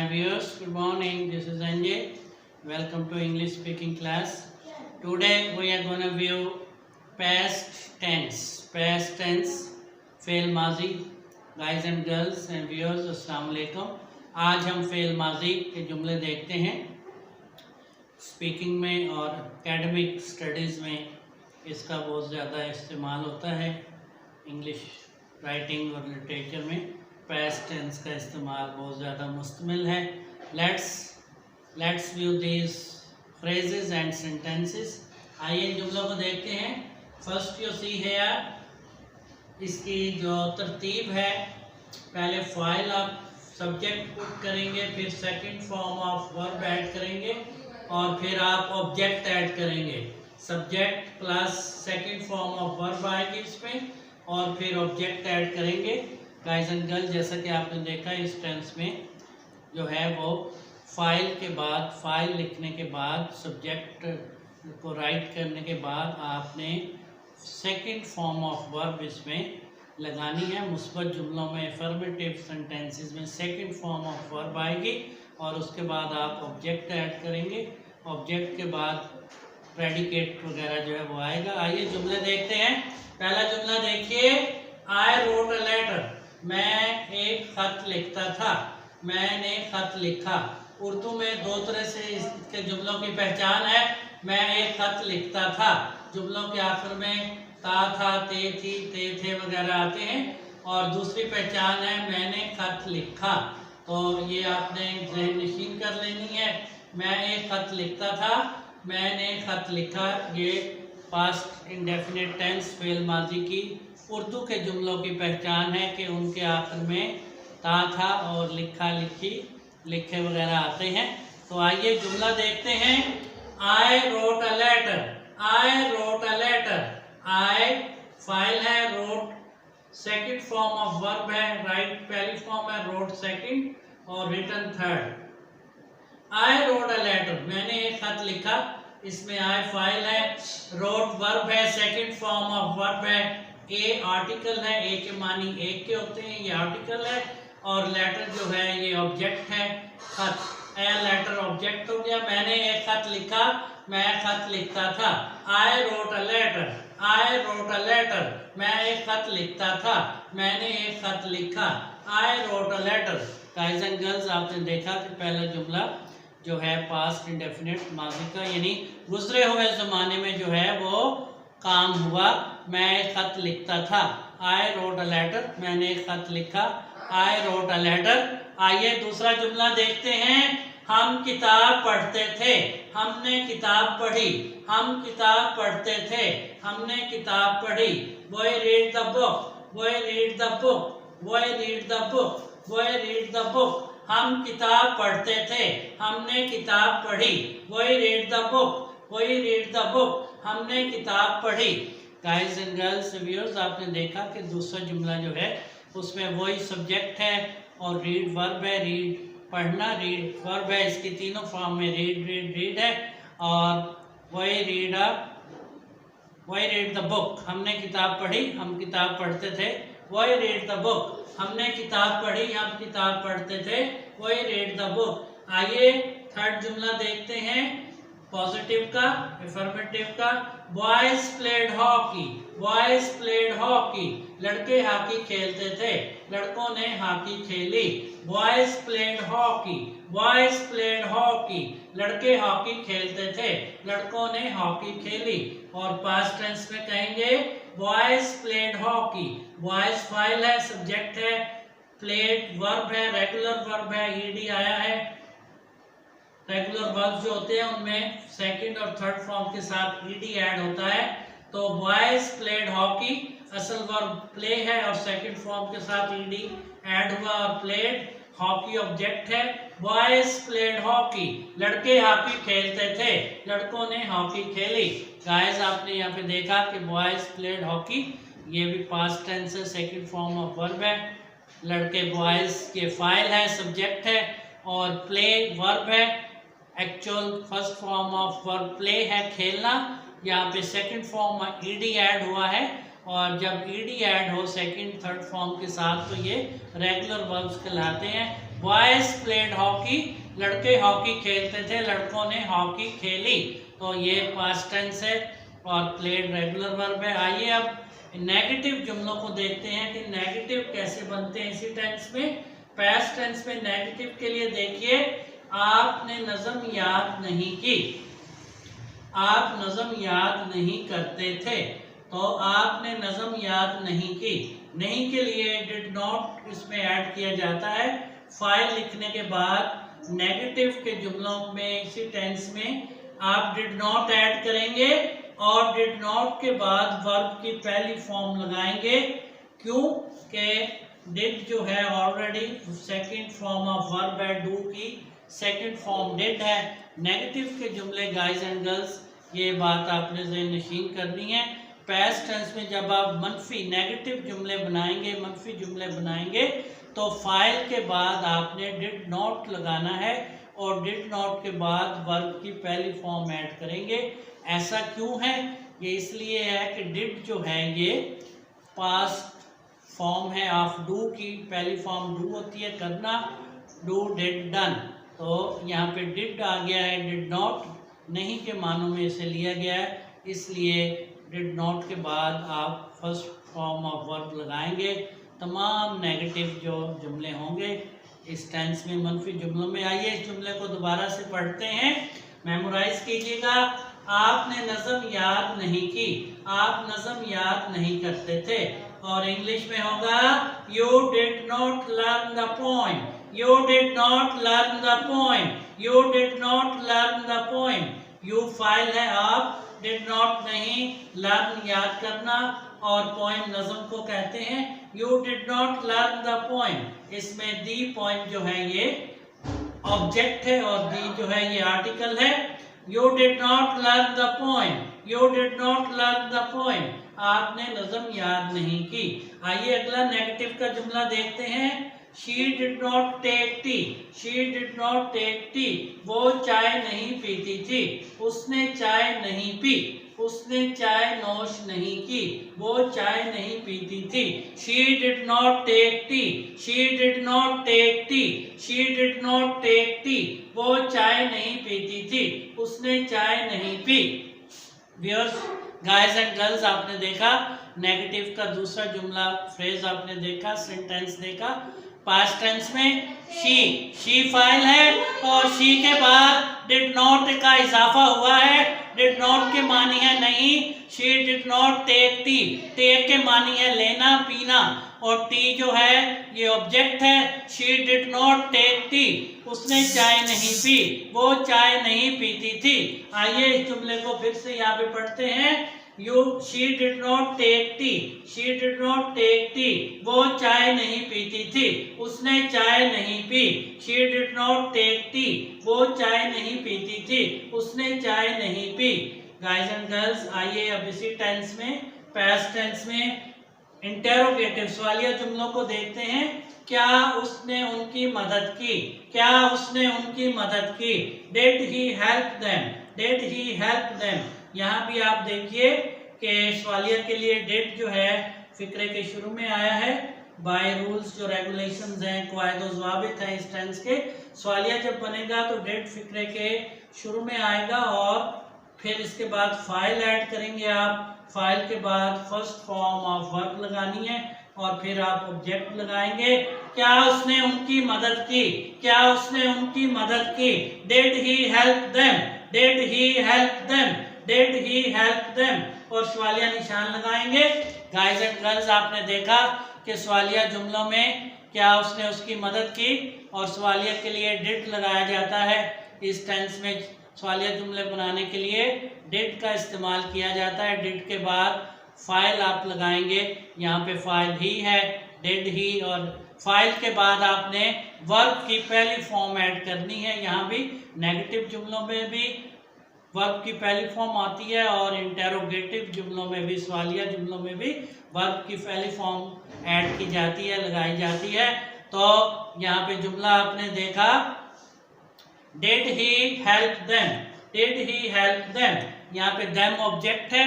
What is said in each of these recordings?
My viewers, good morning. This is Anjay. Welcome to English speaking class. Today we are going to view past tense. Past tense, fail माजी. Guys and girls and viewers, अस्सलाम वालेकुम. आज हम fail माजी के जुमले देखते हैं. स्पीकिंग में और एकेडमिक स्टडीज़ में इसका बहुत ज़्यादा इस्तेमाल होता है. इंग्लिश राइटिंग और लिटरेचर में पास्ट टेंस का इस्तेमाल बहुत ज़्यादा मुश्तमिल है. Let's view these phrases and sentences. आइए जुमलों को देखते हैं. फर्स्ट यू सी हियर, इसकी जो तरतीब है, पहले फाइल आप सब्जेक्ट पुट करेंगे, फिर second form of verb add करेंगे और फिर आप ऑब्जेक्ट ऐड करेंगे. Subject plus second form of verb आएगी इसमें और फिर ऑब्जेक्ट ऐड करेंगे. गाइस एंड गर्ल, जैसा कि आपने देखा इस टेंस में जो है वो फाइल के बाद, फाइल लिखने के बाद, सब्जेक्ट को राइट करने के बाद आपने सेकंड फॉर्म ऑफ वर्ब इसमें लगानी है. मुस्बत जुमलों में, अफर्मेटिव सेंटेंसेस में सेकंड फॉर्म ऑफ वर्ब आएगी और उसके बाद आप ऑब्जेक्ट ऐड करेंगे. ऑब्जेक्ट के बाद प्रेडिकेट वगैरह जो है वो आएगा. आइए जुमले देखते हैं. पहला जुमला देखिए, आई रोट अ लेटर. मैं एक खत लिखता था. मैंने खत लिखा. उर्दू में दो तरह से इसके जुमलों की पहचान है. मैं एक खत लिखता था, जुमलों के आखिर में ता, था, ते, थी, ते, थे वगैरह आते हैं. और दूसरी पहचान है मैंने खत लिखा. तो ये आपने ज़हन नशीन कर लेनी है. मैं एक खत लिखता था, मैंने खत लिखा. ये पास्ट इंडेफिनिट टेंस फेल माजी की उर्दू के जुमलों की पहचान है कि उनके आखिर में ता, था और लिखा, लिखी, लिखे वगैरह आते हैं. तो आइए जुमला देखते हैं. I wrote a letter. I wrote a letter. I file है, wrote second form of verb है, राइट पहली फॉर्म है, रोट सेकंड और written third. I wrote a letter, मैंने एक खत लिखा. इसमें आई फाइल है, रोट वर्ब है, सेकंड फॉर्म ऑफ वर्ब है, ए आर्टिकल है, ए के मानी एक के होते हैं, ये आर्टिकल है और लेटर जो है ये ऑब्जेक्ट है. खत, ए लेटर ऑब्जेक्ट हो गया. मैंने एक खत लिखा, मैं खत लिखता था. I wrote a letter. I wrote a letter, मैं एक खत लिखता था, मैंने एक खत लिखा. I wrote a letter. Guys and girls, आपने देखा कि पहला जुमला जो है पास्ट इंडेफिनिट माजी का, यानी गुजरे हुए ज़माने में जो है वो काम हुआ. मैं एक खत लिखता था. आई रोट अ लेटर, मैंने एक खत लिखा. I wrote a letter. आइए दूसरा जुमला देखते हैं. हम किताब पढ़ते थे. हमने किताब पढ़ी. हम किताब पढ़ते थे. हमने किताब पढ़ी. Boy read the book. Boy read the book. Boy read the book. Boy read the book. हम किताब पढ़ते थे. हमने किताब पढ़ी. Boy read the book. Boy read the book. हमने किताब पढ़ी. गाइस एंड गर्ल्स व्यूअर्स, आपने देखा कि दूसरा जुमला जो है उसमें वही सब्जेक्ट है और रीड वर्ब है. रीड पढ़ना, रीड वर्ब है. इसकी तीनों फॉर्म में रीड, रीड, रीड है. और वही रीड द बुक. हमने किताब पढ़ी, हम किताब पढ़ते थे. वही रीड द बुक. हमने किताब पढ़ी, हम किताब पढ़ते थे. वही रीड द बुक. आइए थर्ड जुमला देखते हैं, पॉजिटिव का, अफर्मेटिव का. Boys played hockey. Boys played hockey. लड़के हॉकी खेलते थे. लड़कों ने हॉकी खेली. Boys played hockey. Boys played hockey. लड़के हॉकी खेलते थे. लड़कों ने हॉकी खेली. और पास्ट टेंस में कहेंगे boys played hockey. Boys file है, सब्जेक्ट है, प्लेड वर्ब है, रेगुलर वर्ब है, ईडी आया है. रेगुलर वर्ब जो होते हैं उनमें सेकंड और थर्ड फॉर्म के साथ ईडी ऐड होता है. तो बॉयज प्लेड हॉकी, असल वर्ब प्ले है और सेकंड फॉर्म के साथ ईडी ऐड हुआ और प्लेड. हॉकी ऑब्जेक्ट है. Boys played hockey. लड़के हॉकी खेलते थे. लड़कों ने हॉकी खेली. गाइस, आपने यहाँ पे देखा कि बॉयज प्लेड हॉकी, ये भी पास्ट टेंस है, सेकंड फॉर्म ऑफ वर्ब है. लड़के बॉयज के फाइल है, सब्जेक्ट है और प्ले वर्ब है. Actual first form of verb play है, खेलना. यहाँ पे सेकंड फॉर्म ईडी ऐड हुआ है और जब ईडी ऐड हो सेकंड थर्ड फॉर्म के साथ तो ये रेगुलर वर्ब्स कहलाते हैं. बॉयज प्लेड हॉकी, लड़के हॉकी खेलते थे, लड़कों ने हॉकी खेली। तो ये पास्ट टेंस है और प्लेड रेगुलर वर्ब है। आइए अब नेगेटिव जुमलों को देखते हैं कि नेगेटिव कैसे बनते हैं इसी टेंस में। पास्ट टेंस में नेगेटिव के लिए देखिए, आपने नज़म याद नहीं की, आप नज़म याद नहीं करते थे, तो आपने नज़म याद नहीं की। नहीं के लिए डिड नॉट इसमें ऐड किया जाता है। फाइल लिखने के बाद नेगेटिव के जुमलों में इसी टेंस में आप डिड नॉट ऐड करेंगे और डिड नॉट के बाद वर्ब की पहली फॉर्म लगाएंगे। क्यों कि डिड जो है already second form of verb है, डू की सेकंड फॉर्म डिड है। नेगेटिव के जुमले गाइज एंड गर्ल्स, ये बात आपने ज़हन नशीन करनी है। पास्ट टेंस में जब आप मनफी नेगेटिव जुमले बनाएंगे, मनफी जुमले बनाएंगे, तो फाइल के बाद आपने डिड नॉट लगाना है और डिड नॉट के बाद वर्ब की पहली फॉर्म ऐड करेंगे। ऐसा क्यों है? ये इसलिए है कि डिड जो है ये पास्ट फॉर्म है ऑफ डू की, पहली फॉर्म डू होती है करना, डू डिड डन। तो यहाँ पे डिड आ गया है, डिड नॉट नहीं के मानों में इसे लिया गया है, इसलिए डिड नॉट के बाद आप फर्स्ट फॉर्म ऑफ वर्ब लगाएंगे। तमाम नेगेटिव जो जुमले होंगे इस टेंस में मनफी जुमलों में। आइए इस जुमले को दोबारा से पढ़ते हैं, मेमोराइज कीजिएगा। आपने नज़म याद नहीं की, आप नज़म याद नहीं करते थे। और इंग्लिश में होगा you did not learn the poem, you did not learn the poem, you did not learn the poem. You file है आप, डिड नॉट नहीं, लर्न याद करना और पोएम नज़म को कहते हैं। You did not learn the poem, इसमें दी पोएम जो है ये ऑब्जेक्ट है और दी जो है ये आर्टिकल है। You did not learn the poem, you did not learn the poem, आपने नज़म याद नहीं की। आइए अगला नेगेटिव का जुमला देखते हैं। She did not take tea, she did not take tea, वो चाय नहीं पीती थी, उसने चाय नहीं पी, उसने चाय नोश नहीं की, वो चाय नहीं पीती थी। She did not take tea, she did not take tea, she did not take tea, वो चाय नहीं पीती थी, उसने चाय नहीं P. Viewers, guys and girls, आपने देखा नेगेटिव का दूसरा जुमला, फ्रेज आपने देखा, सेंटेंस देखा। पास्ट टेंस में शी फाइल है और शी के बाद डिड नॉट का इजाफा हुआ है। डिड नॉट के मानी है नहीं, she did not take tea, take के मानी है लेना पीना और टी जो है ये ऑब्जेक्ट है। She did not take tea, उसने चाय नहीं पी, वो चाय नहीं पीती थी। आइए इस जुमले को फिर से यहाँ पे पढ़ते हैं। she did not take tea, she did not take tea, वो चाय नहीं पीती थी, उसने चाय नहीं P. she did not take tea, वो चाय नहीं पीती थी, उसने चाय नहीं पी। गाइस एंड गर्ल्स, आइए अब इसी टेंस में, पास्ट टेंस में इंटेरोगेटिव सवालिया जुमलों को देखते हैं। क्या उसने उनकी मदद की, क्या उसने उनकी मदद की। Did he help them, did he help them. यहाँ भी आप देखिए कि सवालिया के लिए डिड जो है फिक्रे के शुरू में आया है। बाय रूल्स जो रेगुलेशंस हैं, कायदे ज़वाबित हैं इस टेंस के, सवालिया जब बनेगा तो डिड फिक्रे के शुरू में आएगा और फिर इसके बाद फाइल ऐड करेंगे आप। फाइल के बाद फर्स्ट फॉर्म ऑफ वर्ब लगानी है और फिर आप ऑब्जेक्ट लगाएंगे। क्या उसने उनकी मदद की, क्या उसने उनकी मदद की। Did he help them, did he help them, did he help them और सवालिया निशान लगाएंगे। गाइस एंड गर्ल्स, आपने देखा कि सवालिया जुमलों में क्या उसने उसकी मदद की और सवालिया के लिए डिड लगाया जाता है। इस टेंस में सवालिया जुमले बनाने के लिए डिड का इस्तेमाल किया जाता है। डिड के बाद फाइल आप लगाएंगे, यहाँ पे फाइल ही है, डिड ही, और फाइल के बाद आपने वर्ब की पहली फॉर्म ऐड करनी है। यहाँ भी नेगेटिव जुमलों में भी वर्ब की पहली फॉर्म आती है और इंटेरोगेटिव जुमलों में भी, सवालिया जुमलों में भी वर्ब की पहली फॉर्म ऐड की जाती है, लगाई जाती है। तो यहाँ पे जुमला आपने देखा, did he help them, did he help them. यहाँ पे देम ऑब्जेक्ट है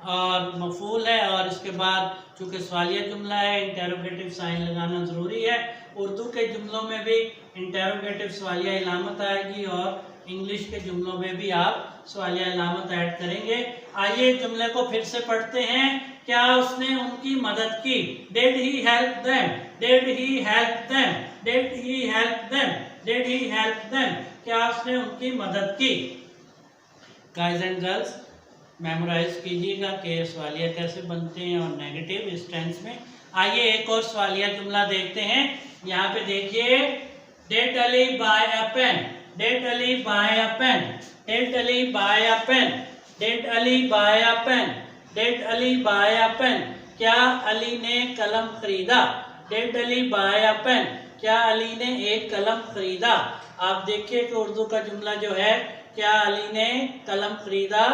और मफूल है और इसके बाद चूंकि सवालिया जुमला है इंटेरोगेटिव साइन लगाना ज़रूरी है। उर्दू के जुमलों में भी इंटेरोगेटिव सवालिया इलामत आएगी और इंग्लिश के जुमलों में भी आप सवालिया इलामत ऐड करेंगे। आइए जुमले को फिर से पढ़ते हैं। क्या उसने उनकी मदद की? Did he help them? Did he help them? Did he help them? Did he help them? क्या उसने उनकी मदद की? गाइस एंड गर्ल्स, मेमोराइज कीजिएगा कि सवालिया कैसे बनते हैं और नेगेटिव इस टेंस में। आइए एक और सवालिया जुमला देखते हैं। यहाँ पे देखिए, did Ali buy a pen? Did Ali buy a pen? Did Ali buy a pen? Did Ali buy a pen? Did Ali buy a pen? क्या अली ने कलम खरीदा? Did Ali buy a pen? क्या अली ने एक कलम खरीदा? आप देखिए कि उर्दू का जुमला जो है, क्या अली ने कलम खरीदा,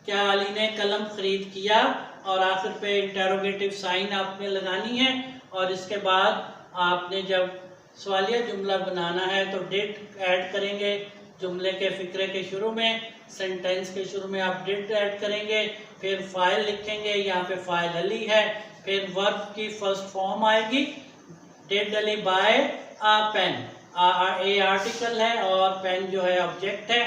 क्या अली ने कलम खरीद किया, और आखिर पे इंटेरोगेटिव साइन आपने लगानी है। और इसके बाद आपने जब सवालिया जुमला बनाना है तो डिड ऐड करेंगे। जुमले के फिक्रे के शुरू में, सेंटेंस के शुरू में आप डिड ऐड करेंगे, फिर फाइल लिखेंगे, यहाँ पे फाइल अली है, फिर वर्ब की फर्स्ट फॉर्म आएगी, did Ali buy a pen. A article है और पेन जो है ऑब्जेक्ट है।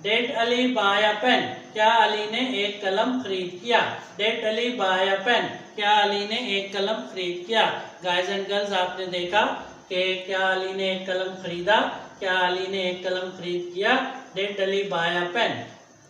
Did Ali buy a pen? क्या अली ने एक कलम खरीद किया? Did Ali buy a pen? क्या अली ने एक कलम खरीद किया? गाइस एंड गर्ल्स, आपने देखा कि क्या अली ने एक कलम खरीदा, क्या अली ने एक कलम खरीद किया। Did Ali buy a pen?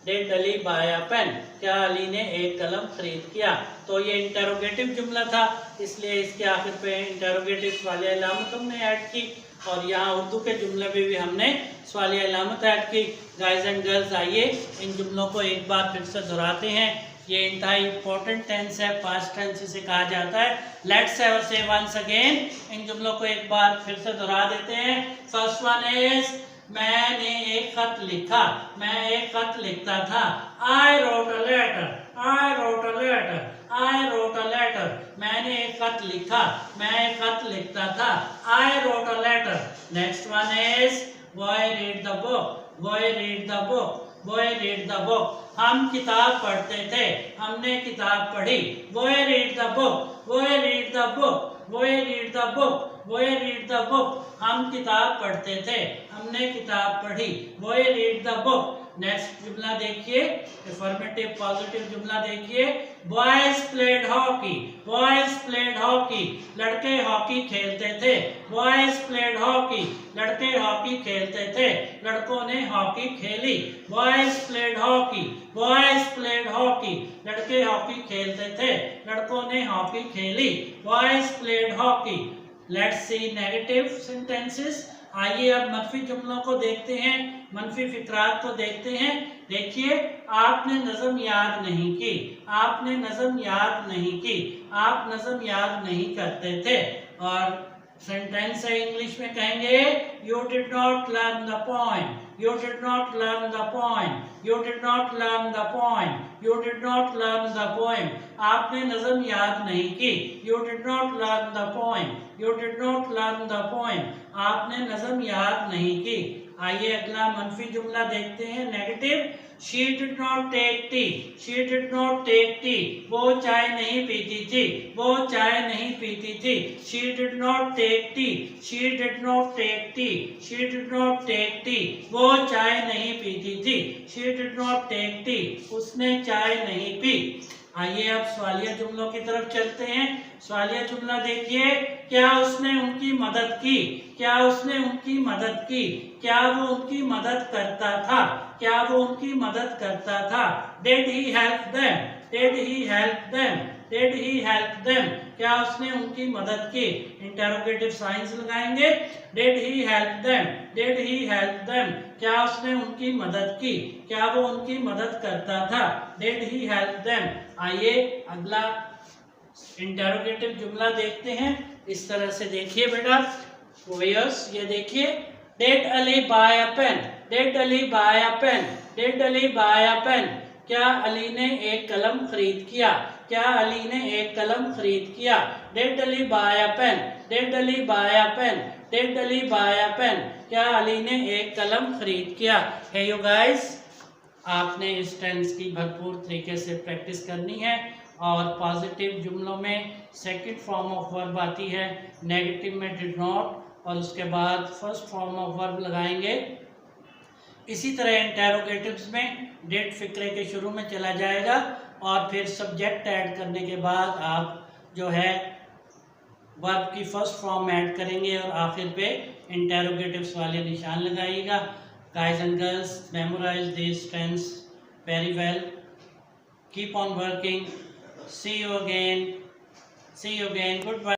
Did Ali buy a pen? क्या अली ने एक कलम खरीद किया। तो ये इंटेरोगेटिव जुमला था, इसलिए इसके आखिर पे इंटेरोगेटिव सवालिया इलामत हमने ऐड की, और यहाँ उर्दू के जुमले में भी हमने सवालिया इलामत ऐड की। गाइस एंड गर्ल्स, आइए इन जुमलों को एक बार फिर से दोहराते हैं। ये इंतहाई इंपॉर्टेंट टेंस है, पास्ट टेंस इसे कहा जाता है। लेट्स हैव से वंस अगेन, इन जुमलों को एक बार फिर से दोहरा देते हैं। फर्स्ट वन इज, मैंने एक खत लिखा। मैं एक खत लिखता था। I wrote a letter. I wrote a letter. I wrote a letter. मैंने एक खत लिखा, मैं एक खत लिखता था। I wrote a letter. Next one is, boy read the book. Boy read the book. Boy read the book. हम किताब पढ़ते थे। हमने किताब पढ़ी। Boy read the book. Boy read the book. Boy read the book. Boy read the book. हम किताब पढ़ते थे। हमने किताब पढ़ी। Boy read the book. Next जुमला देखिए, अफर्मेटिव पॉजिटिव जुमला देखिए। Boys played hockey. Boys played hockey. लड़के हॉकी खेलते थे। Boys played hockey. लड़के हॉकी खेलते थे। लड़कों ने हॉकी खेली। Boys played hockey. Boys played hockey. लड़के हॉकी खेलते थे। लड़कों ने हॉकी खेली। Boys played hockey. Let's see negative sentences. आइए अब मनफी जुमलों को देखते हैं, मनफी फिक्रात को देखते हैं। देखिए, आपने नज़म याद नहीं की। आपने नज़म याद नहीं की। आप नज़म याद नहीं करते थे। और सेंटेंस है, इंग्लिश में कहेंगे, you did not learn the poem. You did not learn the poem. You did not learn the poem. You did not learn the poem. आपने नज़म याद नहीं की। You did not learn the poem. You did not learn the poem. आपने नज़म याद नहीं की। आइए अगला मनफी जुमला देखते हैं, negative. She did not take tea. She did not take tea. वो चाय नहीं पीती थी। वो चाय नहीं पीती थी। She did not take tea. She did not take tea. She did not take tea. वो चाय नहीं पीती थी। She did not take tea. उसने चाय नहीं पी। आइए अब सवालिया जुमलों की तरफ चलते हैं। सवालिया जुमला देखिए, क्या उसने उनकी मदद की। क्या उसने उनकी मदद की। क्या वो उनकी मदद करता था। क्या वो उनकी मदद करता था। Did he help them. Did he help them. Did he help them. क्या उसने उनकी मदद की। इंटेरोगेटिव साइंस लगाएंगे। Did he help them. Did he help them. क्या उसने उनकी मदद की। क्या वो उनकी मदद करता था। Did he help them. आइए अगला इंटेरोगेटिव जुमला देखते हैं। इस तरह से देखिए बेटा, व्यूअर्स, ये देखिए, did Ali buy a pen. Did Ali buy a pen. Did Ali buy a pen. क्या अली ने एक कलम खरीद किया। क्या अली ने एक कलम खरीद किया। Did Ali buy a pen. Did Ali buy a pen. Did Ali buy a pen. क्या अली ने एक कलम खरीद किया। हे यू गाइस, आपने इस टेंस की भरपूर तरीके से प्रैक्टिस करनी है। और पॉजिटिव जुमलों में सेकंड फॉर्म ऑफ वर्ब आती है, नेगेटिव में डिड नॉट और उसके बाद फर्स्ट फॉर्म ऑफ वर्ब लगाएंगे। इसी तरह इंटेरोगेटिव्स में डेट फिक्रे के शुरू में चला जाएगा और फिर सब्जेक्ट ऐड करने के बाद आप जो है वर्ब की फर्स्ट फॉर्म ऐड करेंगे और आखिर पे इंटेरोगेटिव्स वाले निशान लगाइएगा। Guys and girls, memorise this tense very well, keep on working, see you again, good bye.